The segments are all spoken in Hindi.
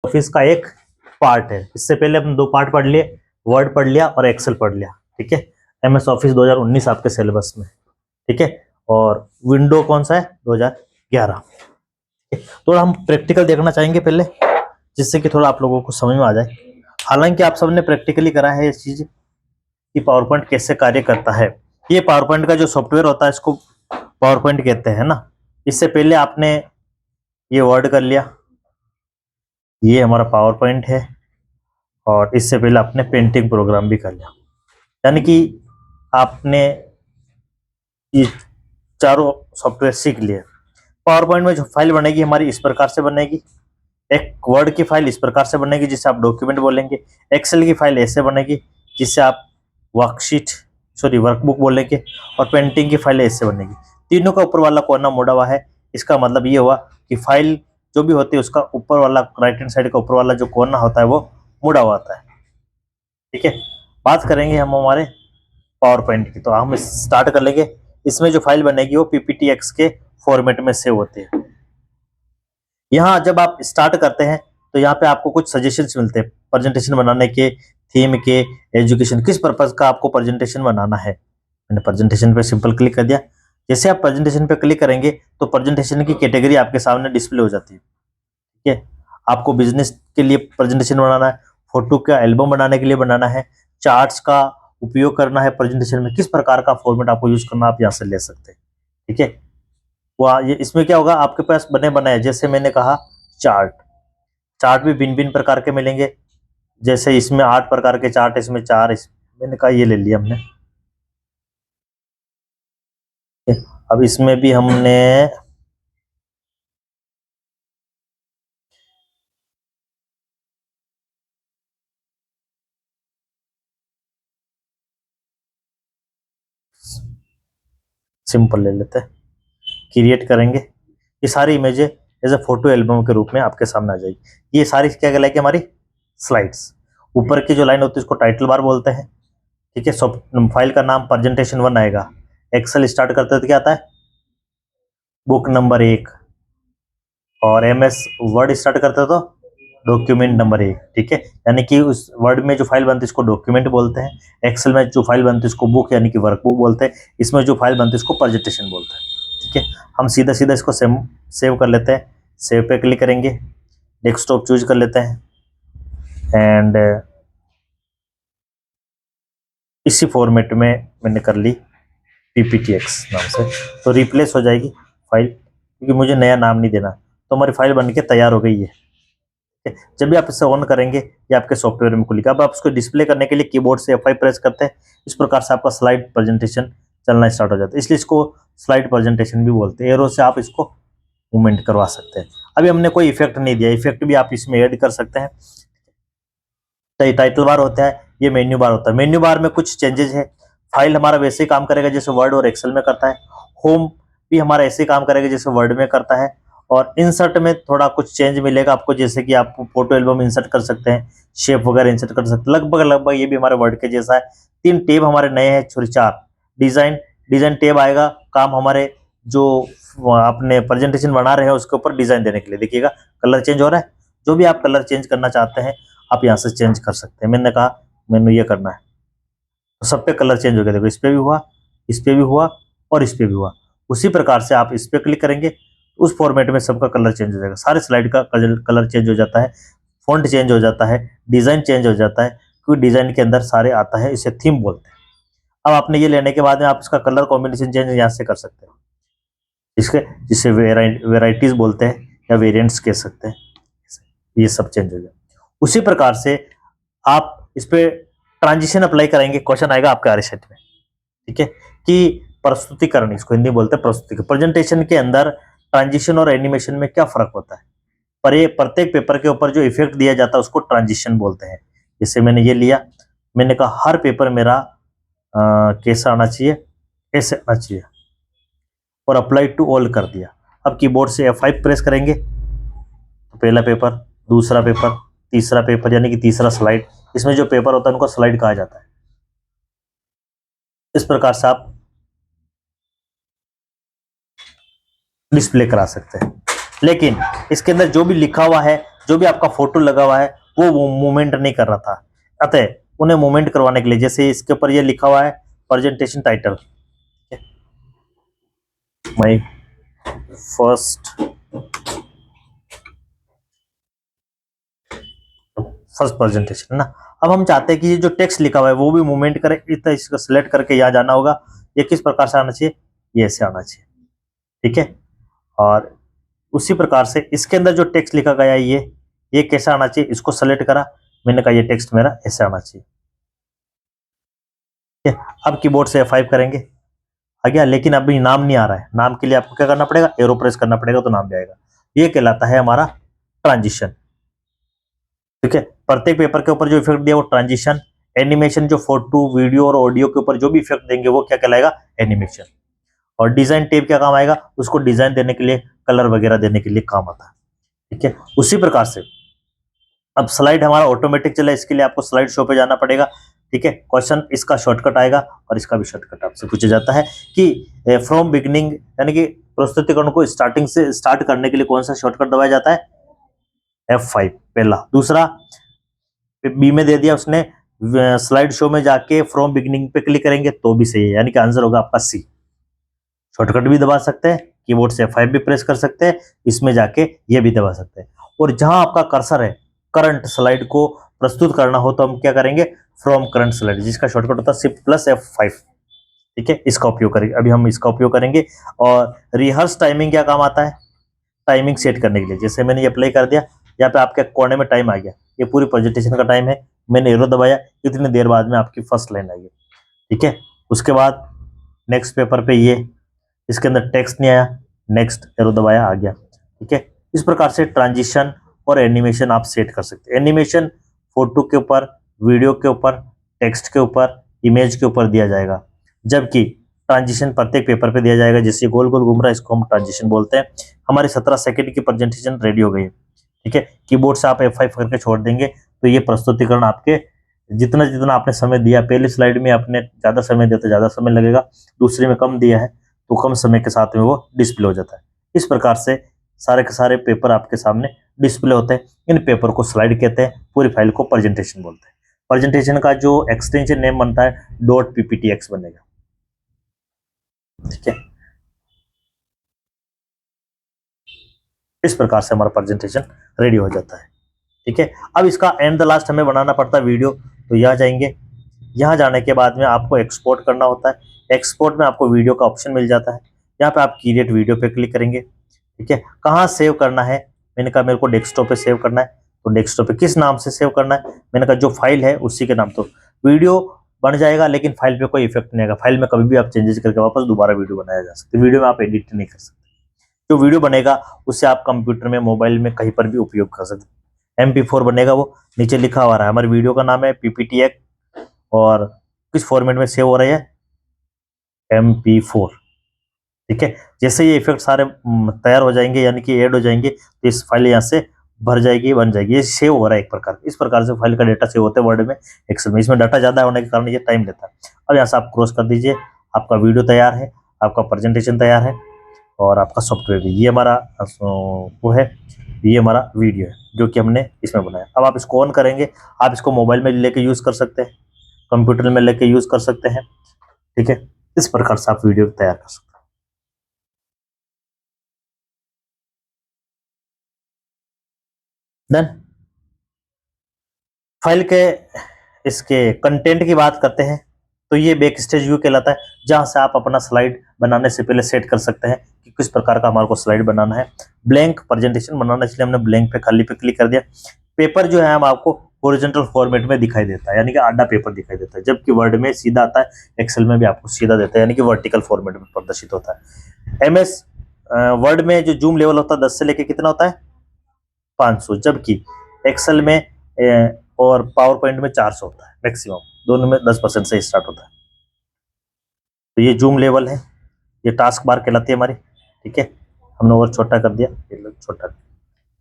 ऑफिस का एक पार्ट है। इससे पहले हमने दो पार्ट पढ़ लिए, वर्ड पढ़ लिया और एक्सेल पढ़ लिया। ठीक है, एमएस ऑफिस 2019 आपके सिलेबस में। ठीक है, और विंडो कौन सा है, 2011। तो हम प्रैक्टिकल देखना चाहेंगे पहले, जिससे कि थोड़ा आप लोगों को समझ में आ जाए। हालांकि आप सबने प्रैक्टिकली करा है इस चीज कि पावर पॉइंट कैसे कार्य करता है। ये पावर पॉइंट का जो सॉफ्टवेयर होता है इसको पावर पॉइंट कहते हैं ना। इससे पहले आपने ये वर्ड कर लिया, ये हमारा पावर पॉइंट है, और इससे पहले आपने पेंटिंग प्रोग्राम भी कर लिया। यानी कि आपने ये चारों सॉफ्टवेयर सीख लिए। पावर पॉइंट में जो फाइल बनेगी हमारी इस प्रकार से बनेगी। एक वर्ड की फाइल इस प्रकार से बनेगी जिसे आप डॉक्यूमेंट बोलेंगे। एक्सेल की फाइल ऐसे बनेगी जिससे आप वर्कबुक बोलेंगे। और पेंटिंग की फाइल ऐसे बनेगी। तीनों का ऊपर वाला कोना मुड़ा हुआ है। इसका मतलब ये हुआ कि फाइल जो भी होती है उसका ऊपर वाला राइट हैंड साइड का ऊपर वाला जो कोना होता है वो मुड़ा हुआ होता है। ठीक है, बात करेंगे हम हमारे पावर पॉइंट की, तो हम स्टार्ट कर लेंगे। इसमें जो फाइल बनेगी वो पीपीटीएक्स के फॉर्मेट में सेव होती है। यहाँ जब आप स्टार्ट करते हैं तो यहाँ पे आपको कुछ सजेशंस मिलते हैं प्रेजेंटेशन बनाने के, थीम के, एजुकेशन, किस पर्पज का आपको प्रेजेंटेशन बनाना है। मैंने प्रेजेंटेशन पे सिंपल क्लिक कर दिया। जैसे आप प्रेजेंटेशन पे क्लिक करेंगे तो प्रेजेंटेशन की कैटेगरी आपके सामने डिस्प्ले हो जाती है। ठीक है, आपको बिजनेस के लिए प्रेजेंटेशन बनाना है, फोटो का एल्बम बनाने के लिए बनाना है, चार्ट्स का उपयोग करना है प्रेजेंटेशन में, किस प्रकार का फॉर्मेट आपको यूज करना आप यहाँ से ले सकते हैं। ठीक है, ये इसमें क्या होगा, आपके पास बने बनाए, जैसे मैंने कहा चार्ट, चार्ट भी भिन्न भिन्न प्रकार के मिलेंगे। जैसे इसमें 8 प्रकार के चार्ट, इसमें 4, मैंने कहा ये ले लिया हमने। अब इसमें भी हमने सिंपल ले लेते हैं, क्रिएट करेंगे। ये सारी इमेजें एज ए फोटो एल्बम के रूप में आपके सामने आ जाएगी। ये सारी क्या कहलाएगी, हमारी स्लाइड्स। ऊपर की जो लाइन होती है उसको टाइटल बार बोलते हैं। ठीक है, सब फाइल का नाम प्रेजेंटेशन 1 आएगा। एक्सेल स्टार्ट करते तो क्या आता है, बुक नंबर 1, और एमएस वर्ड स्टार्ट करते तो डॉक्यूमेंट नंबर 1। ठीक है, यानी कि उस वर्ड में जो फाइल बनती है इसको डॉक्यूमेंट बोलते हैं। एक्सेल में जो फाइल बनती है इसको बुक यानी कि वर्कबुक बोलते हैं। इसमें जो फाइल बनती है इसको प्रेजेंटेशन बोलते हैं। ठीक है, हम सीधा सीधा इसको सेव कर लेते हैं। सेव पे क्लिक करेंगे, डेस्कटॉप चूज कर लेते हैं, एंड इसी फॉर्मेट में मैंने कर ली पीपीटीएक्स नाम से, तो रिप्लेस हो जाएगी फाइल, क्योंकि मुझे नया नाम नहीं देना। तो हमारी फाइल बन के तैयार हो गई है। जब भी आप इसे ऑन करेंगे ये आपके सॉफ्टवेयर में खुलेगा। अब आप इसको डिस्प्ले करने के लिए कीबोर्ड से F5 प्रेस करते हैं। इस प्रकार से आपका स्लाइड प्रेजेंटेशन चलना स्टार्ट हो जाता है, इसलिए इसको स्लाइड प्रेजेंटेशन भी बोलते हैं। एरो से आप इसको मूवमेंट करवा सकते हैं। अभी हमने कोई इफेक्ट नहीं दिया, इफेक्ट भी आप इसमें ऐड कर सकते हैं। टाइटल बार होता है, ये मेन्यू बार होता है। मेन्यू बार में कुछ चेंजेस है। फाइल हमारा वैसे ही काम करेगा जैसे वर्ड और एक्सेल में करता है। होम भी हमारा ऐसे ही काम करेगा जैसे वर्ड में करता है। और इंसर्ट में थोड़ा कुछ चेंज मिलेगा आपको, जैसे कि आप फोटो एल्बम इंसर्ट कर सकते हैं, शेप वगैरह इंसर्ट कर सकते हैं। लगभग ये भी हमारे वर्ड के जैसा है। 3 टेब हमारे नए हैं, 4 डिजाइन टेब आएगा। काम हमारे जो अपने प्रेजेंटेशन बना रहे हैं उसके ऊपर डिजाइन देने के लिए। देखिएगा कलर चेंज हो रहा है। जो भी आप कलर चेंज करना चाहते हैं आप यहाँ से चेंज कर सकते हैं। मैंने कहा मैंने ये करना है, तो सब पे कलर चेंज हो गया। देखो इस पे भी हुआ, इस पे भी हुआ, और इस पे भी हुआ। उसी प्रकार से आप इस पे क्लिक करेंगे, उस फॉर्मेट में सबका कलर चेंज हो जाएगा। सारे स्लाइड का कलर चेंज हो जाता है, फॉन्ट चेंज हो जाता है, डिजाइन चेंज हो जाता है, क्योंकि डिजाइन के अंदर सारे आता है। इसे थीम बोलते हैं। अब आपने ये लेने के बाद में आप इसका कलर कॉम्बिनेशन चेंज यहाँ से कर सकते हैं, जिसे वेराइटीज बोलते हैं या वेरिएंट्स कह सकते हैं। ये सब चेंज हो जाए। उसी प्रकार से आप इस पे ट्रांजिशन अप्लाई करेंगे, क्वेश्चन आएगा आपके आर सेट में। ठीक है, कि प्रस्तुतिकरण, इसको हिंदी बोलते हैं प्रस्तुति। प्रेजेंटेशन के अंदर ट्रांजिशन और एनिमेशन में क्या फर्क होता है, पर ये प्रत्येक पेपर के ऊपर जो इफेक्ट दिया जाता है उसको ट्रांजिशन बोलते हैं। जैसे मैंने ये लिया, मैंने कहा हर पेपर मेरा कैसा आना चाहिए, ऐसे आना चाहिए, और अप्लाई टू ऑल कर दिया। अब कीबोर्ड से F5 प्रेस करेंगे तो पहला पेपर, दूसरा पेपर, तीसरा पेपर, यानी कि तीसरा स्लाइड। इसमें जो पेपर होता है उनको स्लाइड कहा जाता है। इस प्रकार से आप डिस्प्ले करा सकते हैं। लेकिन इसके अंदर जो भी लिखा हुआ है जो भी आपका फोटो लगा हुआ है वो मूवमेंट नहीं कर रहा था, अतः उन्हें मूवमेंट करवाने के लिए, जैसे इसके ऊपर ये लिखा हुआ है presentation title, my first presentation है ना। अब हम चाहते हैं कि ये जो टेक्स्ट लिखा हुआ है वो भी मूवमेंट करे, इतना इसको सिलेक्ट करके यहाँ जाना होगा। ये किस प्रकार से आना चाहिए, ये ऐसे आना चाहिए, ठीक है। और उसी प्रकार से इसके अंदर जो टेक्स्ट लिखा गया है ये कैसा आना चाहिए, इसको सेलेक्ट करा, मैंने कहा ये टेक्स्ट मेरा ऐसे आना चाहिए, ठीक है। अब कीबोर्ड से F5 करेंगे, आ गया, लेकिन अभी नाम नहीं आ रहा है। नाम के लिए आपको क्या करना पड़ेगा, एरो प्रेस करना पड़ेगा तो नाम जाएगा। ये कहलाता है हमारा ट्रांजिशन, ठीक है। प्रत्येक पेपर के ऊपर जो इफेक्ट दिया वो ट्रांजिशन, एनिमेशन जो फोटो वीडियो और ऑडियो के ऊपर जो भी इफेक्ट देंगे वो क्या कहलाएगा, एनिमेशन। और डिजाइन टेप क्या काम आएगा, उसको डिजाइन देने के लिए, कलर वगैरह देने के लिए काम आता है, ठीक है। उसी प्रकार से अब स्लाइड हमारा ऑटोमेटिक चला, इसके लिए आपको स्लाइड शो पे जाना पड़ेगा, ठीक है। क्वेश्चन इसका शॉर्टकट आएगा और इसका भी शॉर्टकट आपसे पूछा जाता है कि फ्रॉम बिगिनिंग, यानी कि प्रस्तुतिकरण को स्टार्टिंग से स्टार्ट करने के लिए कौन सा शॉर्टकट दबाया जाता है, F5 पहला। दूसरा बी में दे दिया उसने, स्लाइड शो में जाके फ्रॉम बिगिनिंग पे क्लिक करेंगे तो भी सही है, यानी कि आंसर होगा आपका सी। शॉर्टकट भी दबा सकते हैं, कीबोर्ड से F5 भी प्रेस कर सकते हैं, इसमें जाके ये भी दबा सकते हैं। और जहां आपका कर्सर है, करंट स्लाइड को प्रस्तुत करना हो तो हम क्या करेंगे, फ्रॉम करंट स्लाइड, जिसका शॉर्टकट होता है Shift+F5, ठीक है। इसका उपयोग करेंगे, अभी हम इसका उपयोग करेंगे। और रिहर्स टाइमिंग क्या काम आता है, टाइमिंग सेट करने के लिए। जैसे मैंने ये अप्लाई कर दिया, यहाँ पे आपके कोने में टाइम आ गया, ये पूरी प्रेजेंटेशन का टाइम है, मैंने एरो दबाया, इतनी देर बाद में आपकी फर्स्ट लाइन आई है, ठीक है। उसके बाद नेक्स्ट पेपर पे ये, इसके अंदर टेक्स्ट नहीं आया, नेक्स्ट एरो दबाया, आ गया, ठीक है। इस प्रकार से ट्रांजिशन और एनिमेशन आप सेट कर सकते हैं। एनिमेशन फोटो के ऊपर, वीडियो के ऊपर, टेक्स्ट के ऊपर, इमेज के ऊपर दिया जाएगा, जबकि ट्रांजिशन प्रत्येक पेपर पे दिया जाएगा। जैसे गोल गोल घूम रहा है, इसको हम ट्रांजिशन बोलते हैं। हमारी 17 सेकंड की प्रेजेंटेशन रेडी हो गई है, ठीक है। कीबोर्ड से आप F5 करके छोड़ देंगे तो ये प्रस्तुतिकरण आपके, जितना जितना आपने समय दिया, पहली स्लाइड में आपने ज्यादा समय दिया तो ज्यादा समय लगेगा, दूसरे में कम दिया है तो कम समय के साथ में वो डिस्प्ले हो जाता है। इस प्रकार से सारे के सारे पेपर आपके सामने डिस्प्ले होते हैं। इन पेपर को स्लाइड कहते हैं, पूरी फाइल को प्रेजेंटेशन बोलते हैं। प्रेजेंटेशन का जो एक्सटेंशन नेम बनता है .pptx बनेगा, ठीक है। इस प्रकार से हमारा प्रेजेंटेशन रेडी हो जाता है, ठीक है। अब इसका एंड द लास्ट हमें बनाना पड़ता है वीडियो, तो यहाँ जाएंगे, यहाँ जाने के बाद में आपको एक्सपोर्ट करना होता है। एक्सपोर्ट में आपको वीडियो का ऑप्शन मिल जाता है, यहाँ पे आप क्रिएट वीडियो पे क्लिक करेंगे, ठीक है। कहाँ सेव करना है, मैंने कहा मेरे को डेस्कटॉप पे सेव करना है, तो डेस्कटॉप पे किस नाम से सेव करना है, मैंने कहा जो फाइल है उसी के नाम। तो वीडियो बन जाएगा लेकिन फाइल पे कोई इफेक्ट नहीं आएगा, फाइल में कभी भी आप चेंजेस करके वापस दोबारा वीडियो बनाया जा सकता है, वीडियो में आप एडिट नहीं कर सकते। जो वीडियो बनेगा उससे आप कंप्यूटर में, मोबाइल में, कहीं पर भी उपयोग कर सकते हैं। MP4 बनेगा, वो नीचे लिखा हुआ है, हमारी वीडियो का नाम है PPTX और किस फॉर्मेट में सेव हो रहा है, MP4, ठीक है। जैसे ये इफेक्ट सारे तैयार हो जाएंगे, यानी कि ऐड हो जाएंगे, तो इस फाइल यहाँ से भर जाएगी, बन जाएगी, ये सेव हो रहा है एक प्रकार। इस प्रकार से फाइल का डेटा सेव होता है वर्ड में, एक्सेल में। इसमें डाटा ज्यादा होने के कारण ये टाइम लेता है। अब यहाँ से आप क्रॉस कर दीजिए, आपका वीडियो तैयार है, आपका प्रेजेंटेशन तैयार है और आपका सॉफ्टवेयर भी। ये हमारा वो है, ये हमारा वीडियो है जो कि हमने इसमें बनाया। अब आप इसको ऑन करेंगे, आप इसको मोबाइल में लेके यूज कर सकते हैं, कंप्यूटर में लेके यूज कर सकते हैं, ठीक है। इस प्रकार से आप वीडियो तैयार कर सकते हैं। देन फाइल के इसके कंटेंट की बात करते हैं, तो ये बैक स्टेज व्यू कहलाता है, जहां से आप अपना स्लाइड बनाने से पहले सेट कर सकते हैं कि किस प्रकार का हमारे को स्लाइड बनाना है। ब्लैंक प्रेजेंटेशन बनाना, इसलिए हमने ब्लैंक पे खाली पे क्लिक कर दिया। पेपर जो है हम आपको हॉरिजॉन्टल फॉर्मेट में दिखाई देता है, यानी कि आधा पेपर दिखाई देता है, जबकि वर्ड में सीधा आता है, एक्सेल में भी आपको सीधा देता है, यानी कि वर्टिकल फॉर्मेट में प्रदर्शित होता है। MS वर्ड में जो जूम लेवल होता है 10 से लेके कितना होता है, 500, जबकि एक्सेल में और पावर पॉइंट में 400 होता है मैक्सिमम, दोनों में 10% से स्टार्ट होता है। तो ये जूम लेवल है, ये टास्क बार कहलाती है हमारी, ठीक है। हमने और छोटा कर दिया, ये छोटा,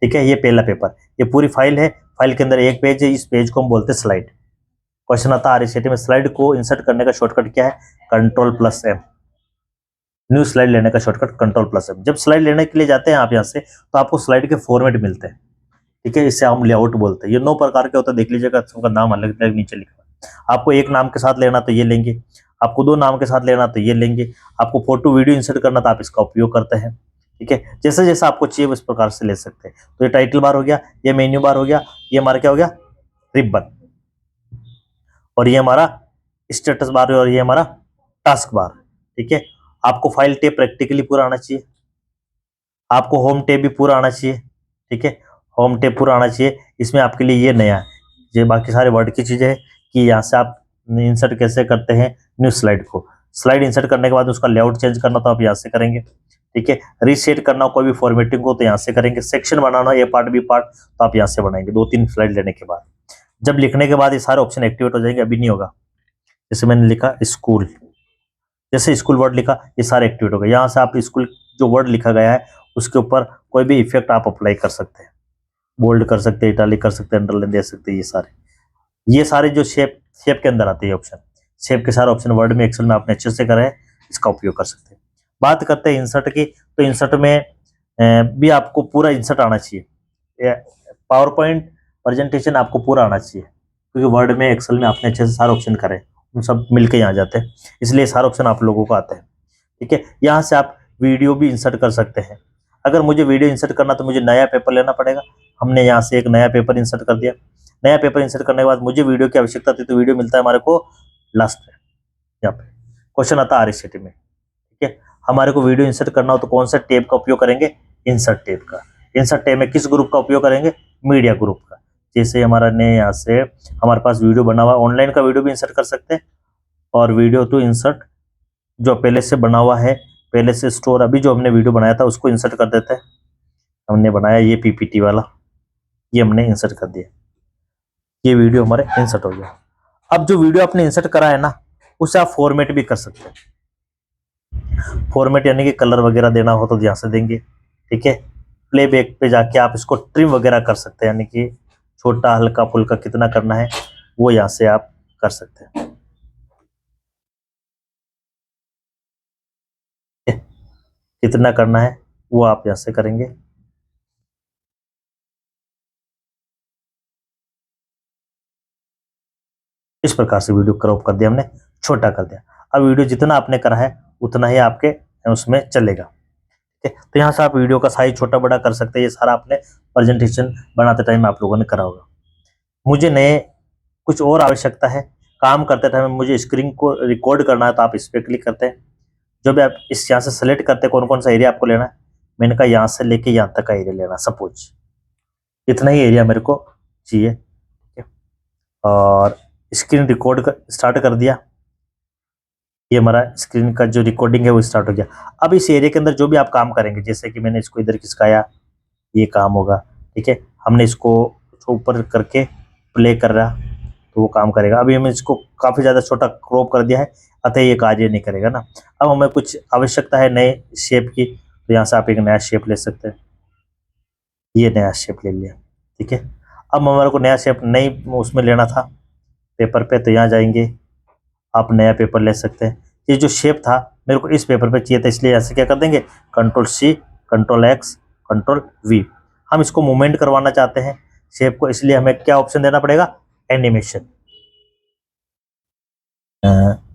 ठीक है। ये पहला पेपर, ये पूरी फाइल है, फाइल के अंदर एक पेज है, इस पेज को हम बोलते हैं स्लाइड। क्वेश्चन आता है RCT में, स्लाइड को इंसर्ट करने का शॉर्टकट क्या है, Ctrl+M। न्यू स्लाइड लेने का शॉर्टकट Ctrl+M। जब स्लाइड लेने के लिए जाते हैं आप यहाँ से, तो आपको स्लाइड के फॉर्मेट मिलते हैं, ठीक है, इसे हम लेआउट बोलते हैं। ये 9 प्रकार के होते हैं, देख लीजिएगा, सबका नाम अलग अलग नीचे लिखा है। आपको एक नाम के साथ लेना तो ये लेंगे, आपको 2 नाम के साथ लेना तो ये लेंगे, आपको फोटो वीडियो इंसर्ट करना तो आप इसका उपयोग करते हैं। ठीक है, जैसे जैसा आपको चाहिए उस प्रकार से ले सकते हैं। तो ये टाइटल बार हो गया, ये मेन्यू बार हो गया, ये हमारा क्या हो गया, रिबन, और ये हमारा स्टेटस बार और ये हमारा टास्क बार। ठीक है, आपको फाइल टैब प्रैक्टिकली पूरा आना चाहिए, आपको होम टैब भी पूरा आना चाहिए। ठीक है, होम टैब पूरा आना चाहिए। इसमें आपके लिए ये नया है, ये बाकी सारे वर्ड की चीजें है कि यहाँ से आप इंसर्ट कैसे करते हैं न्यू स्लाइड को। स्लाइड इंसर्ट करने के बाद उसका लेआउट चेंज करना तो आप यहाँ से करेंगे। ठीक है, रीसेट करना कोई भी फॉर्मेटिंग को तो यहाँ से करेंगे। सेक्शन बनाना ए पार्ट बी पार्ट तो आप यहाँ से बनाएंगे 2-3 स्लाइड लेने के बाद। जब लिखने के बाद ये सारे ऑप्शन एक्टिवेट हो जाएंगे, अभी नहीं होगा। जैसे मैंने लिखा स्कूल, जैसे स्कूल वर्ड लिखा ये सारे एक्टिवेट हो गए। यहाँ से आप स्कूल जो वर्ड लिखा गया है उसके ऊपर कोई भी इफेक्ट आप अप्लाई कर सकते हैं, बोल्ड कर सकते हैं, इटालिक कर सकते हैं, अंडरलाइन दे सकते हैं। ये सारे जो शेप के अंदर आते हैं ऑप्शन, शेप के सारे ऑप्शन वर्ड में एक्सेल में आपने अच्छे से करा है, इसका उपयोग कर सकते हैं। बात करते हैं इंसर्ट की, तो इंसर्ट में भी आपको पूरा इंसर्ट आना चाहिए। पावर पॉइंट प्रेजेंटेशन आपको पूरा आना चाहिए, क्योंकि वर्ड में एक्सेल में आपने अच्छे से सारे ऑप्शन करे, उन सब मिलके यहाँ जाते हैं, इसलिए सारे ऑप्शन आप लोगों को आते हैं। ठीक है, यहाँ से आप वीडियो भी इंसर्ट कर सकते हैं। अगर मुझे वीडियो इंसर्ट करना तो मुझे नया पेपर लेना पड़ेगा। हमने यहाँ से एक नया पेपर इंसर्ट कर दिया। नया पेपर इंसर्ट करने के बाद मुझे वीडियो की आवश्यकता थी, तो वीडियो मिलता है हमारे को लास्ट में, यहाँ पे क्वेश्चन आता है RSCT में। ठीक है, हमारे को वीडियो इंसर्ट करना हो तो कौन सा टैब का उपयोग करेंगे, इंसर्ट टैब का। इंसर्ट टैब में किस ग्रुप का उपयोग करेंगे, मीडिया ग्रुप का। जैसे हमारा ने यहाँ से हमारे पास वीडियो बना हुआ, ऑनलाइन का वीडियो भी इंसर्ट कर सकते हैं, और वीडियो टू इंसर्ट जो पहले से बना हुआ है, पहले से स्टोर, अभी जो हमने वीडियो बनाया था उसको इंसर्ट कर देते हैं। हमने बनाया ये PPT वाला, ये हमने इंसर्ट कर दिया, ये वीडियो हमारे इंसर्ट हो गया। अब जो वीडियो आपने इंसर्ट करा है ना, उसे आप फॉर्मेट भी कर सकते हैं। फॉर्मेट यानी कि कलर वगैरह देना हो तो यहाँ से देंगे। ठीक है, प्लेबैक पे जाके आप इसको ट्रिम वगैरह कर सकते हैं, यानी कि छोटा हल्का फुल्का कितना करना है वो यहाँ से आप कर सकते हैं। कितना करना है वो आप यहाँ से करेंगे। इस प्रकार से वीडियो क्रॉप कर दिया हमने, छोटा कर दिया। अब वीडियो जितना आपने करा है उतना ही आपके उसमें चलेगा। ठीक है, तो यहाँ से आप वीडियो का साइज छोटा बड़ा कर सकते हैं। ये सारा आपने प्रेजेंटेशन बनाते टाइम आप लोगों ने करा होगा। मुझे नए कुछ और आवश्यकता है, काम करते टाइम मुझे स्क्रीन को रिकॉर्ड करना है, तो आप इस पर क्लिक करते हैं। जो भी आप इस यहाँ से सेलेक्ट करते हैं कौन कौन सा एरिया आपको लेना है। मैंने कहा यहाँ से लेके यहाँ तक का एरिया लेना, सपोज इतना ही एरिया मेरे को चाहिए। ठीक है, और स्क्रीन रिकॉर्ड स्टार्ट कर दिया। ये हमारा स्क्रीन का जो रिकॉर्डिंग है वो स्टार्ट हो गया। अब इस एरिया के अंदर जो भी आप काम करेंगे, जैसे कि मैंने इसको इधर खिसकाया, ये काम होगा। ठीक है, हमने इसको ऊपर करके प्ले कर रहा तो वो काम करेगा। अभी हमने इसको काफ़ी ज़्यादा छोटा क्रॉप कर दिया है, अतः ये कार्य नहीं करेगा ना। अब हमें कुछ आवश्यकता है नए शेप की, तो यहाँ से आप एक नया शेप ले सकते हैं। ये नया शेप ले लिया। ठीक है, अब हमारे को नया शेप नहीं उसमें लेना था पेपर पे, तो यहाँ जाएंगे, आप नया पेपर ले सकते हैं। ये जो शेप था मेरे को इस पेपर पे चाहिए था, इसलिए ऐसे क्या कर देंगे, Ctrl+C, Ctrl+X, Ctrl+V। हम इसको मूवमेंट करवाना चाहते हैं शेप को, इसलिए हमें क्या ऑप्शन देना पड़ेगा, एनिमेशन।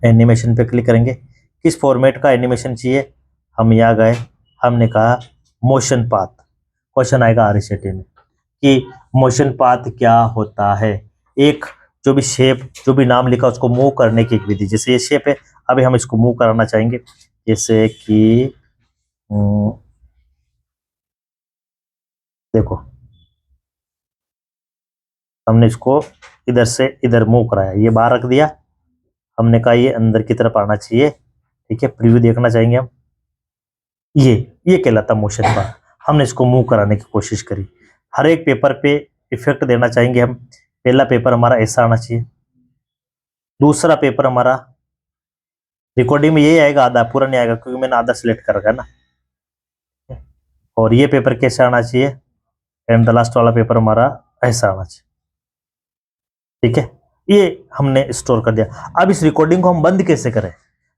एनिमेशन पे क्लिक करेंगे। किस फॉर्मेट का एनिमेशन चाहिए, हम यहाँ गए, हमने कहा मोशन पाथ। क्वेश्चन आएगा RSCT में कि मोशन पाथ क्या होता है। एक जो भी शेप, जो भी नाम लिखा उसको मूव करने की एक विधि। जैसे ये शेप है, अभी हम इसको मूव कराना चाहेंगे, जैसे कि देखो हमने इसको इधर से इधर मूव कराया, ये बाहर रख दिया, हमने कहा ये अंदर की तरफ आना चाहिए। ठीक है, प्रीव्यू देखना चाहेंगे हम, ये कहलाता मोशन पाथ। हमने इसको मूव कराने की कोशिश करी। हर एक पेपर पे इफेक्ट देना चाहेंगे हम। पहला पेपर हमारा ऐसा आना चाहिए, दूसरा पेपर हमारा रिकॉर्डिंग में यही आएगा, आधा, पूरा नहीं आएगा क्योंकि मैंने आधा सिलेक्ट कर रखा है ना। और ये पेपर कैसे आना चाहिए, एंड द लास्ट वाला पेपर हमारा ऐसा आना चाहिए। ठीक है, ये हमने स्टोर कर दिया। अब इस रिकॉर्डिंग को हम बंद कैसे करें,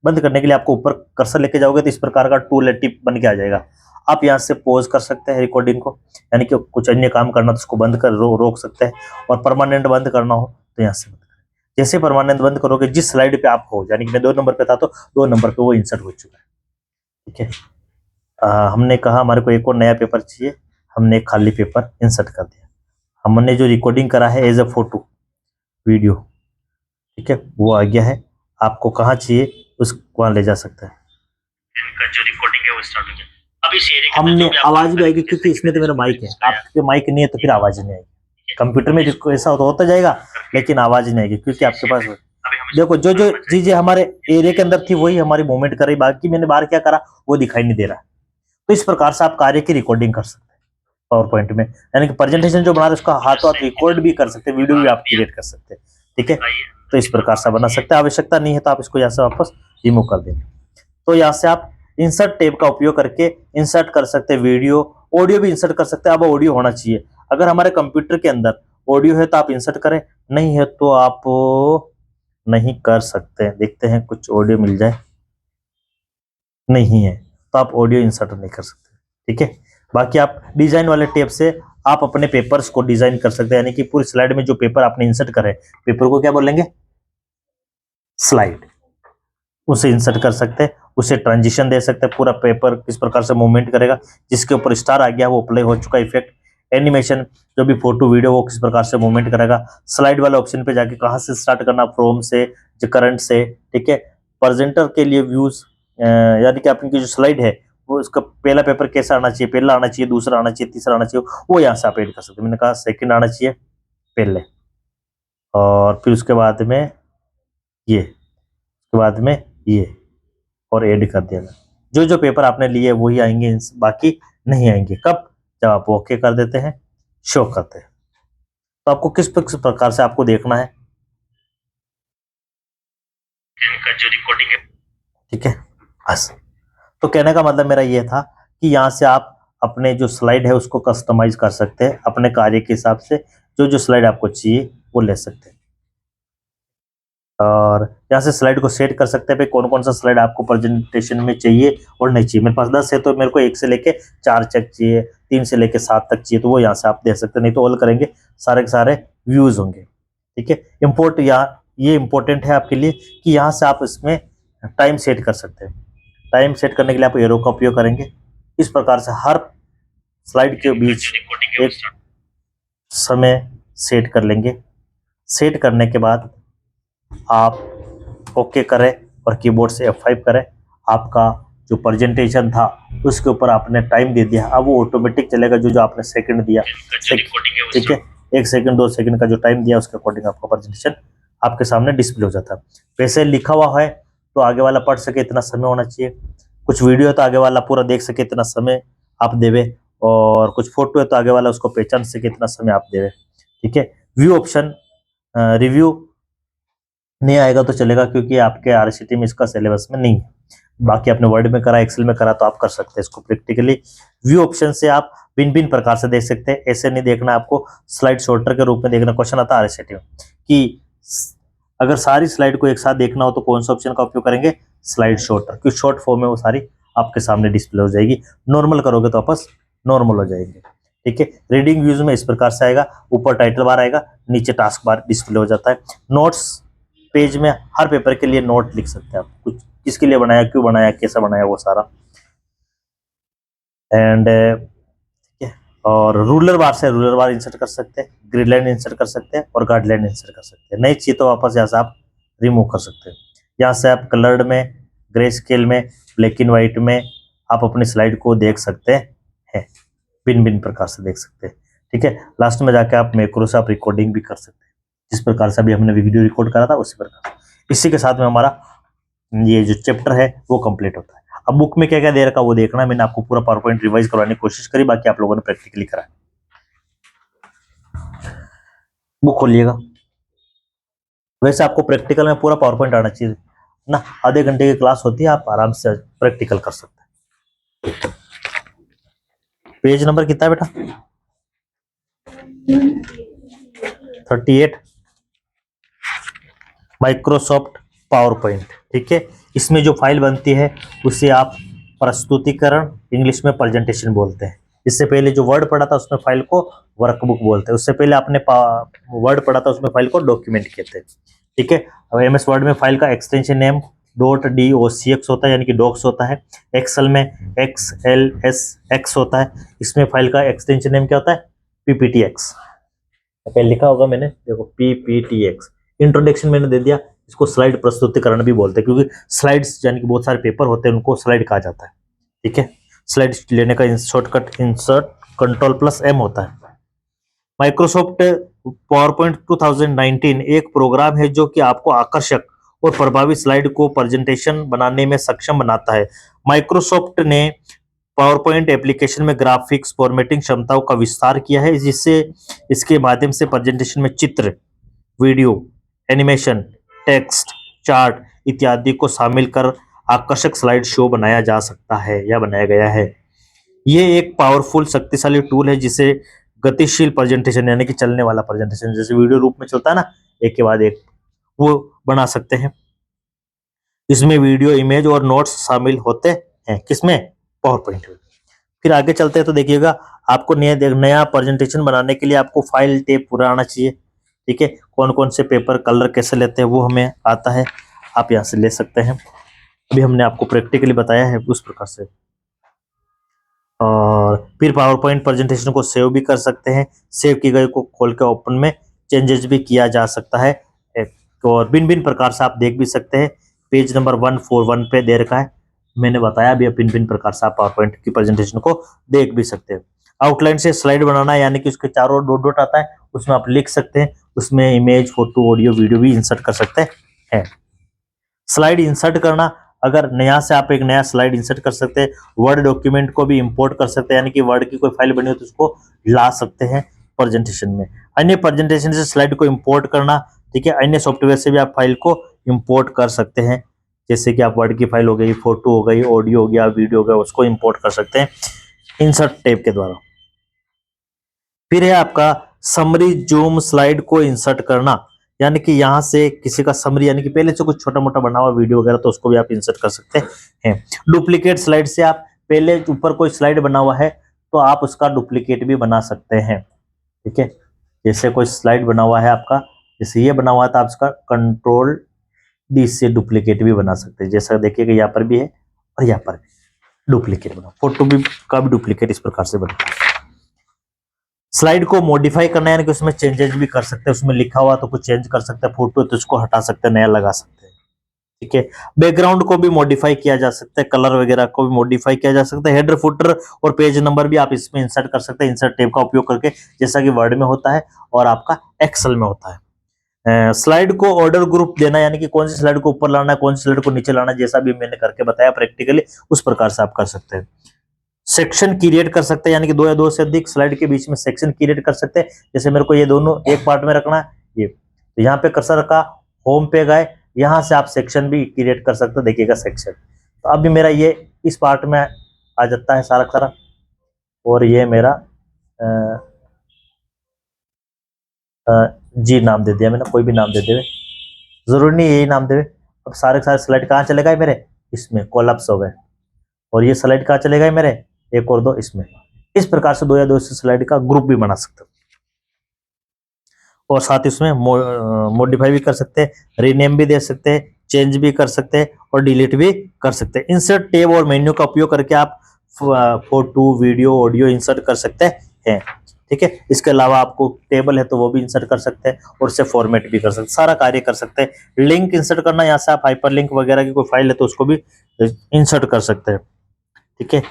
बंद करने के लिए आपको ऊपर कर्सर लेके जाओगे तो इस प्रकार का टूल टिप बन के आ जाएगा। आप यहाँ से पॉज कर सकते हैं रिकॉर्डिंग को, यानी कि कुछ अन्य काम करना तो उसको बंद कर रोक सकते हैं, और परमानेंट बंद करना हो तो यहाँ से बंद करें। जैसे परमानेंट बंद करोगे, जिस स्लाइड पे आप हो, यानी कि मैं 2 नंबर पे था तो 2 नंबर पे वो इंसर्ट हो चुका है। ठीक है, हमने कहा हमारे को एक और नया पेपर चाहिए, हमने एक खाली पेपर इंसर्ट कर दिया। हमने जो रिकॉर्डिंग करा है एज ए फोटो वीडियो, ठीक है, वो आ गया है। आपको कहाँ चाहिए उसको वहाँ ले जा सकते हैं। इनका जो रिकॉर्डिंग है वो स्टार्ट हो गया। अब इस एरिया के हमने आवाज भी आएगी, क्योंकि इसमें तो मेरा माइक है, आपके माइक नहीं है तो फिर आवाज नहीं आएगी। कंप्यूटर में जिसको ऐसा होता जाएगा, लेकिन आवाज नहीं आएगी, क्योंकि आपके पास देखो जो जो चीजें हमारे एरिया के अंदर थी वही हमारी मूवमेंट कर रही, बाकी मैंने बाहर क्या करा वो दिखाई नहीं दे रहा। तो इस प्रकार से आप कार्य की रिकॉर्डिंग कर सकते हैं पावर पॉइंट में, यानी कि प्रेजेंटेशन जो बना रहे उसका हाथों हाथ रिकॉर्ड भी कर सकते हैं, वीडियो भी आप क्रिएट कर सकते हैं। ठीक है, तो इस प्रकार से बना सकते हैं। आवश्यकता नहीं है तो आप इसको यहाँ से वापस रिमूव कर देंगे। तो यहाँ से आप इंसर्ट टैब का उपयोग करके इंसर्ट कर सकते हैं वीडियो, ऑडियो भी इंसर्ट कर सकते हैं। अब ऑडियो होना चाहिए, अगर हमारे कंप्यूटर के अंदर ऑडियो है तो आप इंसर्ट करें, नहीं है तो आप नहीं कर सकते हैं। देखते हैं कुछ ऑडियो मिल जाए, नहीं है तो आप ऑडियो इंसर्ट नहीं कर सकते। ठीक है, बाकी आप डिजाइन वाले टैब से आप अपने पेपर्स को डिजाइन कर सकते हैं, यानी कि पूरी स्लाइड में जो पेपर आपने इंसर्ट करे, पेपर को क्या बोलेंगे, स्लाइड, उसे इंसर्ट कर सकते हैं, उसे ट्रांजिशन दे सकते हैं, पूरा पेपर किस प्रकार से मूवमेंट करेगा, जिसके ऊपर स्टार आ गया वो अप्लाई हो चुका इफेक्ट। एनिमेशन जो भी फोटो वीडियो वो किस प्रकार से मूवमेंट करेगा, स्लाइड वाले ऑप्शन पे जाके कहां से स्टार्ट करना, फ्रॉम से, जो करंट से। ठीक है, प्रेजेंटर के लिए व्यूज, यानी कि आपकी जो स्लाइड है वो उसका पहला पेपर कैसा आना चाहिए, पहला आना चाहिए, दूसरा आना चाहिए, तीसरा आना चाहिए, वो यहाँ से आप एड कर सकते हैं। मैंने कहा सेकंड आना चाहिए पहले, और फिर उसके बाद में ये, उसके बाद में ये, और ऐड कर देना। जो जो पेपर आपने लिए वही आएंगे, बाकी नहीं आएंगे। कब, जब आप ओके कर देते हैं, शो करते हैं। तो आपको किस प्रकार से आपको देखना है इनका जो रिकॉर्डिंग है। ठीक है, बस। तो कहने का मतलब मेरा ये था कि यहाँ से आप अपने जो स्लाइड है उसको कस्टमाइज कर सकते हैं अपने कार्य के हिसाब से, जो जो स्लाइड आपको चाहिए वो ले सकते हैं। और यहाँ से स्लाइड को सेट कर सकते हैं, कौन कौन सा स्लाइड आपको प्रेजेंटेशन में चाहिए और नहीं चाहिए। मेरे पास 10 है तो मेरे को 1 से लेके 4 तक चाहिए, 3 से लेके 7 तक चाहिए, तो वो यहाँ से आप दे सकते हैं। नहीं तो ऑल करेंगे, सारे के सारे व्यूज होंगे। ठीक है, इम्पोर्ट, यहाँ ये इंपॉर्टेंट है आपके लिए कि यहाँ से आप इसमें टाइम सेट कर सकते हैं। टाइम सेट करने के लिए आप एरो का उपयोग करेंगे। इस प्रकार से हर स्लाइड के बीच एक समय सेट कर लेंगे। सेट करने के बाद आप ओके करें और कीबोर्ड से F5 करें। आपका जो प्रेजेंटेशन था उसके ऊपर आपने टाइम दे दिया, अब वो ऑटोमेटिक चलेगा जो जो आपने सेकंड दिया। ठीक है, 1 सेकंड 2 सेकंड का जो टाइम दिया उसके अकॉर्डिंग आपका प्रेजेंटेशन आपके सामने डिस्प्ले हो जाता है। वैसे लिखा हुआ है तो आगे वाला पढ़ सके इतना समय होना चाहिए, कुछ वीडियो है तो आगे वाला पूरा देख सके इतना समय आप देवे, और कुछ फोटो है तो आगे वाला उसको पहचान सके इतना समय आप देवे। ठीक है, व्यू ऑप्शन, रिव्यू नहीं आएगा तो चलेगा, क्योंकि आपके आरसीटी में इसका सिलेबस में नहीं है। बाकी आपने वर्ड में करा, एक्सेल में करा तो आप कर सकते हैं इसको प्रैक्टिकली। व्यू ऑप्शन से आप भिन्न भिन्न प्रकार से देख सकते हैं, ऐसे नहीं देखना आपको स्लाइड शॉर्टर के रूप में देखना। क्वेश्चन आता है आरसीटी में कि अगर सारी स्लाइड को एक साथ देखना हो तो कौन सा ऑप्शन का उपयोग करेंगे, स्लाइड शॉर्टर, क्योंकि शॉर्ट फॉर्म में वो सारी आपके सामने डिस्प्ले हो जाएगी। नॉर्मल करोगे तो वापस नॉर्मल हो जाएंगे। ठीक है, रीडिंग व्यूज में इस प्रकार से आएगा, ऊपर टाइटल बार आएगा, नीचे टास्क बार डिस्प्ले हो जाता है। नोट्स पेज में हर पेपर के लिए नोट लिख सकते हैं आप, कुछ किसके लिए बनाया, क्यों बनाया, कैसा बनाया, वो सारा। एंड ठीक है, और रूलर बार से रूलर बार इंसर्ट कर सकते हैं, ग्रिड लाइन इंसर्ट कर सकते हैं, और गाइड लाइन इंसर्ट कर सकते हैं। नहीं चाहिए तो वापस यहाँ से आप रिमूव कर सकते हैं। यहाँ से आप कलर्ड में, ग्रे स्केल में, ब्लैक एंड व्हाइट में आप अपनी स्लाइड को देख सकते हैं, भिन्न भिन्न प्रकार से देख सकते हैं। ठीक है, लास्ट में जाके आप मैक्रो से आप रिकॉर्डिंग भी कर सकते हैं, जिस प्रकार से अभी हमने वीडियो रिकॉर्ड करा था उसी प्रकार। इसी के साथ में हमारा ये जो चैप्टर है वो कंप्लीट होता है। अब बुक में क्या क्या दे रखा वो देखना है, मैंने आपको पूरा पावर पॉइंट रिवाइज करवाने की कोशिश करी, बाकी आप लोगों ने प्रैक्टिकली करा। बुक खोलिएगा, वैसे आपको प्रैक्टिकल में पूरा पावर पॉइंट आना चाहिए ना, आधे घंटे की क्लास होती है, आप आराम से प्रैक्टिकल कर सकते हैं। पेज नंबर कितना है बेटा, 38, माइक्रोसॉफ्ट पावर पॉइंट। ठीक है, इसमें जो फाइल बनती है उसे आप प्रस्तुतिकरण इंग्लिश में प्रेजेंटेशन बोलते हैं। इससे पहले जो वर्ड पढ़ा था उसमें फाइल को वर्कबुक बोलते हैं। उससे पहले आपने वर्ड पढ़ा था उसमें फाइल को डॉक्यूमेंट कहते हैं। ठीक है, अब एमएस वर्ड में फाइल का एक्सटेंशन नेम .docx होता है, यानी कि डॉक्स होता है। एक्सेल में XLSX होता है, इसमें फाइल का एक्सटेंशन नेम क्या होता है, PPTX। पहले लिखा होगा मैंने, देखो PPTX। इंट्रोडक्शन मैंने दे दिया, इसको स्लाइड प्रस्तुतिकरण भी बोलते हैं, क्योंकि स्लाइड्स यानी कि बहुत सारे पेपर होते हैं उनको स्लाइड कहा जाता है। ठीक है, स्लाइड लेने का शॉर्टकट इंसर्ट Ctrl+M होता है। माइक्रोसॉफ्ट पावरपॉइंट 2019 एक प्रोग्राम है जो कि आपको आकर्षक और प्रभावी स्लाइड को प्रेजेंटेशन बनाने में सक्षम बनाता है। माइक्रोसॉफ्ट ने पावरपॉइंट एप्लीकेशन में ग्राफिक्स फॉर्मेटिंग क्षमताओं का विस्तार किया है, जिससे इसके माध्यम से प्रेजेंटेशन में चित्र, वीडियो, एनिमेशन, टेक्स्ट, चार्ट इत्यादि को शामिल कर आकर्षक स्लाइड शो बनाया जा सकता है या बनाया गया है। ये एक पावरफुल शक्तिशाली टूल है जिसे गतिशील प्रेजेंटेशन यानी कि चलने वाला प्रेजेंटेशन, जैसे वीडियो रूप में चलता है ना, एक के बाद एक, वो बना सकते हैं। इसमें वीडियो, इमेज और नोट्स शामिल होते हैं। किसमें, पावरपॉइंट में। फिर आगे चलते हैं तो देखिएगा, आपको नया प्रेजेंटेशन बनाने के लिए आपको फाइल टेप पूरा आना चाहिए। ठीक है, कौन कौन से पेपर, कलर कैसे लेते हैं वो हमें आता है, आप यहाँ से ले सकते हैं। अभी हमने आपको प्रैक्टिकली बताया है उस प्रकार से। और फिर पावर पॉइंट प्रेजेंटेशन को सेव भी कर सकते हैं। सेव की गई को खोल के ओपन में चेंजेस भी किया जा सकता है, और भिन्न भिन्न प्रकार से आप देख भी सकते हैं। पेज नंबर 141 पे दे रखा है, मैंने बताया भी, भिन्न भिन्न प्रकार से आप पावर पॉइंट की प्रेजेंटेशन को देख भी सकते हैं। आउटलाइन से स्लाइड बनाना, यानी कि उसके चारों डॉट डॉट आता है, उसमें आप लिख सकते हैं, उसमें इमेज, फोटो, ऑडियो, वीडियो भी इंसर्ट कर सकते हैं। स्लाइड इंसर्ट करना, अगर नया से आप एक नया स्लाइड इंसर्ट कर सकते हैं। वर्ड डॉक्यूमेंट को भी इंपोर्ट कर सकते हैं, यानी कि वर्ड की कोई फाइल बनी हो तो उसको ला सकते हैं प्रेजेंटेशन में। अन्य प्रेजेंटेशन से स्लाइड को इंपोर्ट करना, ठीक है, अन्य सॉफ्टवेयर से भी आप फाइल को इंपोर्ट कर सकते हैं, जैसे कि आप वर्ड की फाइल हो गई, फोटो हो गई, ऑडियो हो गया, वीडियो हो गया, उसको इंपोर्ट कर सकते हैं इंसर्ट टैब के द्वारा। फिर है आपका समरी जूम स्लाइड को इंसर्ट करना, यानी कि यहाँ से किसी का समरी, यानी कि पहले से कुछ छोटा मोटा बना हुआ वीडियो वगैरह, तो उसको भी आप इंसर्ट कर सकते हैं। डुप्लीकेट स्लाइड से, आप पहले ऊपर कोई स्लाइड बना हुआ है तो आप उसका डुप्लीकेट भी बना सकते हैं। ठीक है, जैसे कोई स्लाइड बना हुआ है आपका, जैसे ये बना हुआ था, आप इसका Ctrl+D से डुप्लीकेट भी बना सकते हैं। जैसा देखिएगा यहाँ पर भी है और यहाँ पर भी डुप्लीकेट बना, फोटो भी का भी डुप्लीकेट इस प्रकार से बनता है। स्लाइड को मॉडिफाई करना, यानी कि उसमें चेंजेस भी कर सकते हैं, उसमें लिखा हुआ तो कुछ चेंज कर सकते हैं, फोटो तो उसको हटा सकते हैं, नया लगा सकते हैं। ठीक है, बैकग्राउंड को भी मॉडिफाई किया जा सकता है, कलर वगैरह को भी मॉडिफाई किया जा सकता है। हेडर, फुटर और पेज नंबर भी आप इसमें इंसर्ट कर सकते हैं, इंसर्ट टैब का उपयोग करके, जैसा कि वर्ड में होता है और आपका एक्सेल में होता है। स्लाइड को ऑर्डर ग्रुप देना, यानी कि कौन सी स्लाइड को ऊपर लाना है, कौन सी स्लाइड को नीचे लाना, जैसा भी मैंने करके बताया प्रैक्टिकली, उस प्रकार से आप कर सकते हैं। सेक्शन क्रिएट कर सकते हैं, यानी कि दो या दो से अधिक स्लाइड के बीच में सेक्शन क्रिएट कर सकते हैं। जैसे मेरे को ये दोनों एक पार्ट में रखना है, ये तो यहाँ पे कर्सर रखा, होम पे गए, यहाँ से आप सेक्शन भी क्रिएट कर सकते हैं। देखिएगा सेक्शन, तो अभी मेरा ये इस पार्ट में आ जाता है सारा सारा, और ये मेरा जी नाम दे दिया मैंने, कोई भी नाम दे देवे, जरूरी नहीं यही नाम देवे। अब सारे सारे स्लाइड कहाँ चले गए मेरे, इसमें कोलैप्स हो गए, और ये स्लाइड कहाँ चले गए मेरे, एक और दो इसमें। इस प्रकार से दो या दो स्लाइड का ग्रुप भी बना सकते हो, और साथ ही उसमें मॉडिफाई भी कर सकते हैं, रीनेम भी दे सकते हैं, चेंज भी कर सकते हैं और डिलीट भी कर सकते हैं। इंसर्ट टैब और मेन्यू का उपयोग करके आप फोटो, वीडियो, ऑडियो इंसर्ट कर सकते हैं। ठीक है, इसके अलावा आपको टेबल है तो वो भी इंसर्ट कर सकते हैं, और उससे फॉर्मेट भी कर सकते हैं, सारा कार्य कर सकते हैं। लिंक इंसर्ट करना, यहाँ से आप हाइपर लिंक वगैरह की कोई फाइल है तो उसको भी इंसर्ट कर सकते हैं। ठीक है,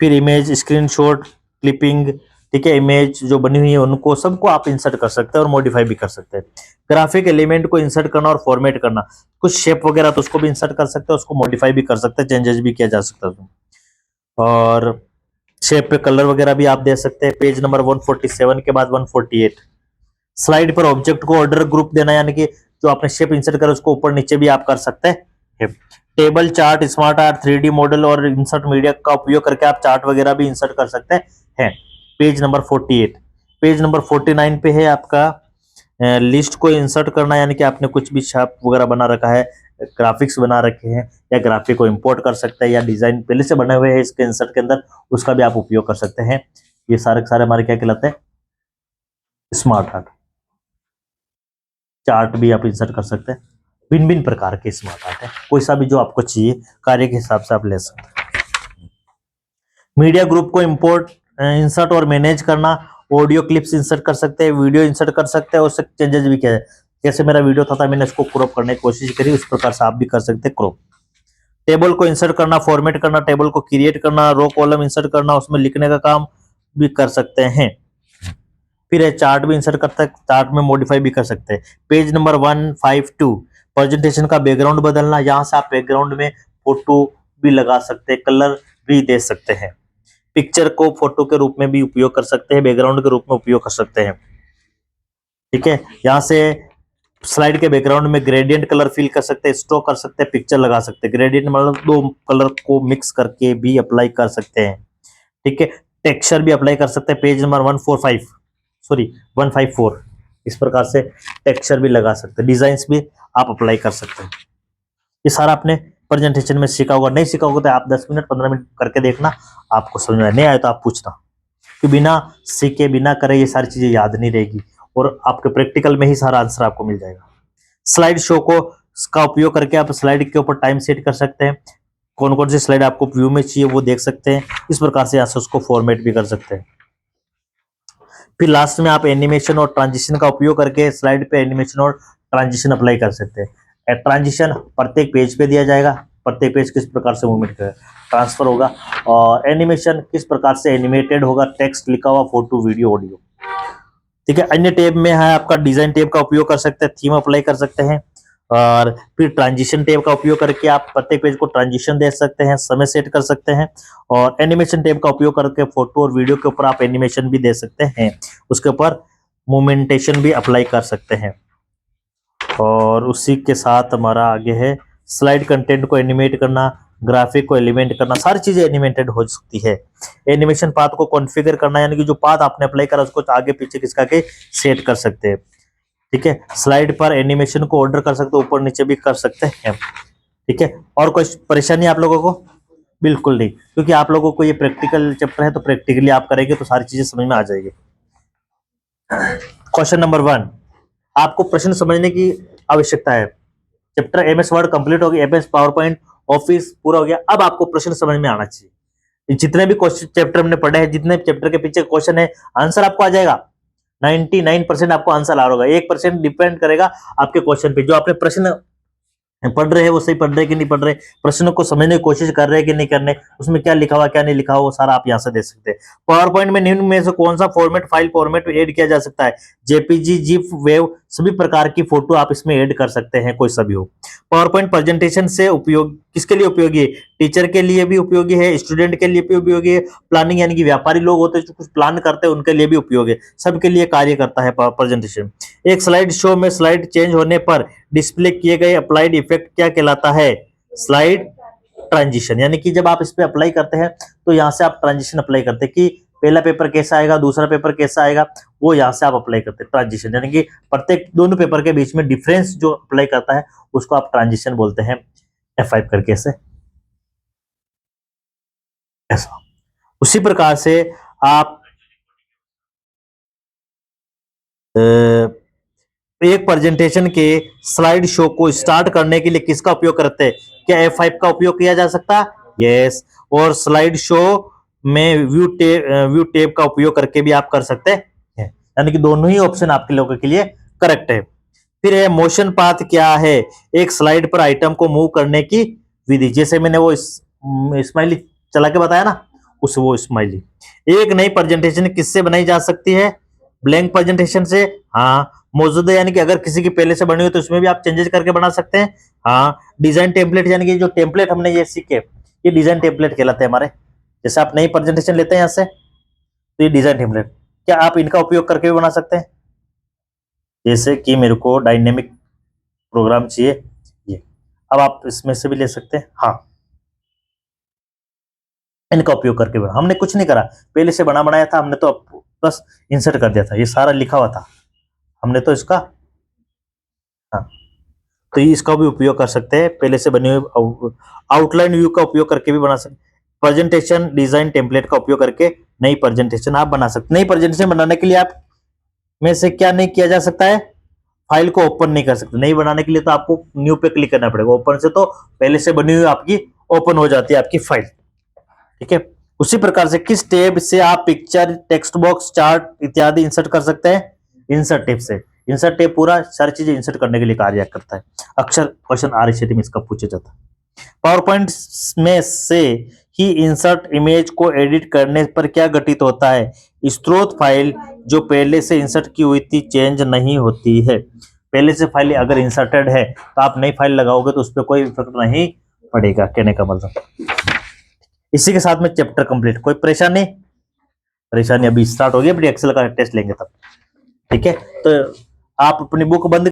फिर इमेज, स्क्रीनशॉट, क्लिपिंग, ठीक है, इमेज जो बनी हुई है उनको सबको आप इंसर्ट कर सकते हैं और मॉडिफाई भी कर सकते हैं। ग्राफिक एलिमेंट को इंसर्ट करना और फॉर्मेट करना, कुछ शेप वगैरह तो उसको भी इंसर्ट कर सकते हैं, उसको मॉडिफाई भी कर सकते हैं, चेंजेस भी किया जा सकता है। और शेप पे कलर वगैरह भी आप दे सकते हैं। पेज नंबर 147 के बाद 148, स्लाइड पर ऑब्जेक्ट को ऑर्डर ग्रुप देना, यानी कि जो आपने शेप इंसर्ट करा उसको ऊपर नीचे भी आप कर सकते हैं। Table, chart, smart art, 3D model और इंसर्ट मीडिया का उपयोग करके आप चार्ट वगैरह भी इंसर्ट कर सकते हैं। पेज नंबर 48, पेज नंबर 49 पे है आपका लिस्ट को इंसर्ट करना, यानी कि आपने कुछ भी छाप वगैरह बना रखा है, ग्राफिक्स बना रखे हैं या ग्राफिक को इंपोर्ट कर सकते हैं या डिजाइन पहले से बने हुए हैं इसके इंसर्ट के अंदर, उसका भी आप उपयोग कर सकते हैं। ये सारे के सारे हमारे क्या कहलाते हैं, स्मार्ट आर्ट। चार्ट भी आप इंसर्ट कर सकते हैं, भिन्न भिन्न प्रकार के स्मार्ट आर्ट है, कोई सा भी जो आपको चाहिए कार्य के हिसाब से आप ले सकते हैं। मीडिया ग्रुप को इंपोर्ट इंसर्ट और मैनेज करना, ऑडियो क्लिप्स इंसर्ट कर सकते हैं, वीडियो इंसर्ट कर सकते हैं, उससे चेंजेस भी किया है। जैसे मेरा वीडियो था मैंने इसको क्रॉप करने की कोशिश करी, उस प्रकार से आप भी कर सकते हैं क्रॉप। टेबल को इंसर्ट करना, फॉर्मेट करना, टेबल को क्रिएट करना, रो कॉलम इंसर्ट करना, उसमें लिखने का काम भी कर सकते हैं। फिर है चार्ट भी इंसर्ट करता है, चार्ट में मॉडिफाई भी कर सकते हैं। पेज नंबर 152 प्रेजेंटेशन का बैकग्राउंड बदलना, यहाँ से आप बैकग्राउंड में फोटो भी लगा सकते हैं, कलर भी दे सकते हैं। पिक्चर को फोटो के रूप में भी उपयोग कर सकते हैं, बैकग्राउंड के रूप में उपयोग कर सकते हैं। ठीक है, यहाँ से स्लाइड के बैकग्राउंड में ग्रेडियंट कलर फिल कर सकते हैं, स्ट्रोक कर सकते हैं, पिक्चर लगा सकते हैं। ग्रेडियंट मतलब दो कलर को मिक्स करके भी अप्लाई कर सकते हैं। ठीक है, टेक्सचर भी अप्लाई कर सकते हैं। पेज नंबर 154 इस प्रकार से टेक्सचर भी लगा सकते हैं, डिजाइन्स भी आप अप्लाई कर सकते हैं। ये सारा आपने प्रेजेंटेशन में सीखा होगा, नहीं सीखा होगा तो आप 10 मिनट 15 मिनट करके देखना, आपको समझ में नहीं आए तो आप पूछना, कि बिना सीखे बिना करे ये सारी चीजें याद नहीं रहेगी और आपके प्रैक्टिकल में ही सारा आंसर आपको मिल जाएगा। स्लाइड शो को का उपयोग करके आप स्लाइड के ऊपर टाइम सेट कर सकते हैं, कौन कौन सी स्लाइड आपको व्यू में चाहिए वो देख सकते हैं, इस प्रकार से यहाँ से उसको फॉर्मेट भी कर सकते हैं। फिर लास्ट में आप एनिमेशन और ट्रांजिशन का उपयोग करके स्लाइड पे एनिमेशन और ट्रांजिशन अप्लाई कर सकते हैं। ट्रांजिशन प्रत्येक पेज पे दिया जाएगा, प्रत्येक पेज किस प्रकार से मूवमेंट ट्रांसफर होगा, और एनिमेशन किस प्रकार से एनिमेटेड होगा, टेक्स्ट लिखा हुआ, फोटो, वीडियो, ऑडियो। ठीक है, अन्य टैब में है आपका डिजाइन टैब का उपयोग कर सकते हैं, थीम अप्लाई कर सकते हैं, और फिर ट्रांजिशन टैब का उपयोग करके आप प्रत्येक पेज को ट्रांजिशन दे सकते हैं, समय सेट कर सकते हैं, और एनिमेशन टैब का उपयोग करके फोटो और वीडियो के ऊपर आप एनिमेशन भी दे सकते हैं, उसके ऊपर मोमेंटेशन भी अप्लाई कर सकते हैं। और उसी के साथ हमारा आगे है स्लाइड कंटेंट को एनिमेट करना, ग्राफिक को एलिमेंट करना, सारी चीजें एनिमेटेड हो सकती है। एनिमेशन पाथ को कॉन्फ़िगर करना, यानी कि जो पाथ आपने अप्लाई करा उसको आगे पीछे खिसका के सेट कर सकते हैं। ठीक है, स्लाइड पर एनिमेशन को ऑर्डर कर सकते हो, ऊपर नीचे भी कर सकते हैं। ठीक है, और कोई परेशानी आप लोगों को? बिल्कुल नहीं, क्योंकि आप लोगों को ये प्रैक्टिकल चैप्टर है तो प्रैक्टिकली आप करेंगे तो सारी चीजें समझ में आ जाएगी। क्वेश्चन नंबर 1, आपको प्रश्न समझने की आवश्यकता है। चैप्टर एमएस वर्ड कंप्लीट हो गया, एमएस पावर पॉइंट ऑफिस पूरा हो गया, अब आपको प्रश्न समझ में आना चाहिए। जितने भी क्वेश्चन चैप्टर हमने पढ़े हैं, जितने चैप्टर के पीछे क्वेश्चन है, आंसर आपको आ जाएगा। 99% आपको आंसर आ होगा, 1% डिपेंड करेगा आपके क्वेश्चन पे। जो आपने प्रश्न पढ़ रहे हैं वो सही पढ़ रहे कि नहीं पढ़ रहे, प्रश्नों को समझने की कोशिश कर रहे हैं कि नहीं करने, उसमें क्या लिखा हुआ क्या नहीं लिखा हुआ, वो सारा आप यहाँ से देख सकते हैं। पावर पॉइंट में निम्न में से कौन सा फॉर्मेट फाइल फॉर्मेट ऐड किया जा सकता है? जेपीजी, जिप, वेव, सभी प्रकार की फोटो आप इसमें ऐड कर सकते हैं, कोई सा भी हो। पावर पॉइंट प्रेजेंटेशन से उपयोग किसके लिए उपयोगी है? टीचर के लिए भी उपयोगी है, स्टूडेंट के लिए भी उपयोगी है, प्लानिंग यानी कि व्यापारी लोग होते हैं जो कुछ प्लान करते हैं उनके लिए भी उपयोगी है, सबके लिए कार्य करता है प्रेजेंटेशन। एक स्लाइड शो में स्लाइड चेंज होने पर डिस्प्ले किए गए अप्लाइड इफेक्ट क्या कहलाता है? स्लाइड ट्रांजिशन, यानी कि जब आप इस पे अप्लाई करते हैं तो यहाँ से आप ट्रांजिशन अप्लाई करते हैं कि पहला पेपर कैसा आएगा, दूसरा पेपर कैसा आएगा, वो यहाँ से आप अप्लाई करते हैं ट्रांजिशन, यानी कि प्रत्येक दोनों पेपर के बीच में डिफरेंस जो अप्लाई करता है उसको आप ट्रांजिशन बोलते हैं। F5 करके ऐसे ऐसा। उसी प्रकार से आप एक प्रेजेंटेशन के स्लाइड शो को स्टार्ट करने के लिए किसका उपयोग करते हैं? क्या F5 का उपयोग किया जा सकता है? यस। और स्लाइड शो में व्यू टेब का उपयोग करके भी आप कर सकते हैं, यानी कि दोनों ही ऑप्शन आपके लोगों के लिए करेक्ट है। फिर है मोशन पाथ क्या है? एक स्लाइड पर आइटम को मूव करने की विधि, जैसे मैंने वो स्माइली चला के बताया ना, उस वो स्माइली। एक नई प्रेजेंटेशन किससे बनाई जा सकती है? ब्लैंक प्रेजेंटेशन से। हाँ। मौजूदा यानी कि अगर किसी की पहले से बनी हुई तो उसमें भी आप चेंजेस करके बना सकते हैं। हाँ। डिजाइन टेम्पलेट, यानी कि जो टेम्पलेट हमने ये सीखे ये डिजाइन टेम्पलेट कहलाते हैं हमारे। जैसे आप नई प्रेजेंटेशन लेते हैं यहाँ से तो ये डिजाइन टेम्पलेट, क्या आप इनका उपयोग करके भी बना सकते हैं? जैसे कि मेरे को डायनेमिक प्रोग्राम चाहिए ये, अब आप इसमें से भी ले सकते हैं। हाँ, इनका उपयोग करके बना, हमने कुछ नहीं करा, पहले से बना बनाया था, हमने तो बस इंसर्ट कर दिया था, ये सारा लिखा हुआ था, हमने तो इसका हाँ तो ये इसका भी उपयोग कर सकते हैं, पहले से बने हुए आउटलाइन व्यू का उपयोग करके भी बना सकते। प्रेजेंटेशन डिजाइन टेम्पलेट का उपयोग करके नई प्रेजेंटेशन आप बना सकते। नई प्रेजेंटेशन बनाने के लिए आप में से क्या नहीं किया जा सकता है, फाइल को ओपन नहीं कर सकते। नई बनाने के लिए तो आपको न्यू पे क्लिक करना पड़ेगा। ओपन से तो पहले से बनी हुई आपकी ओपन हो जाती है आपकी फाइल, ठीक है। उसी प्रकार से किस टैब से आप पिक्चर, टेक्स्ट बॉक्स, चार्ट इत्यादि इंसर्ट कर सकते हैं? इंसर्ट टैब से। इंसर्ट टैब पूरा सारी चीजें इंसर्ट करने के लिए कार्य करता है। अक्सर क्वेश्चन RCT में इसका पूछा जाता है। पावर पॉइंट में से ही इंसर्ट इमेज को एडिट करने पर क्या घटित होता है? स्रोत फाइल जो पहले से इंसर्ट की हुई थी चेंज नहीं होती है। पहले से फाइल अगर इंसर्टेड है तो आप नई फाइल लगाओगे तो उस पर कोई इफेक्ट नहीं पड़ेगा, कहने का मतलब। इसी के साथ में चैप्टर कंप्लीट। कोई परेशानी? परेशानी अभी स्टार्ट हो गई, अपनी एक्सेल का टेस्ट लेंगे तब, ठीक है। तो आप अपनी बुक बंद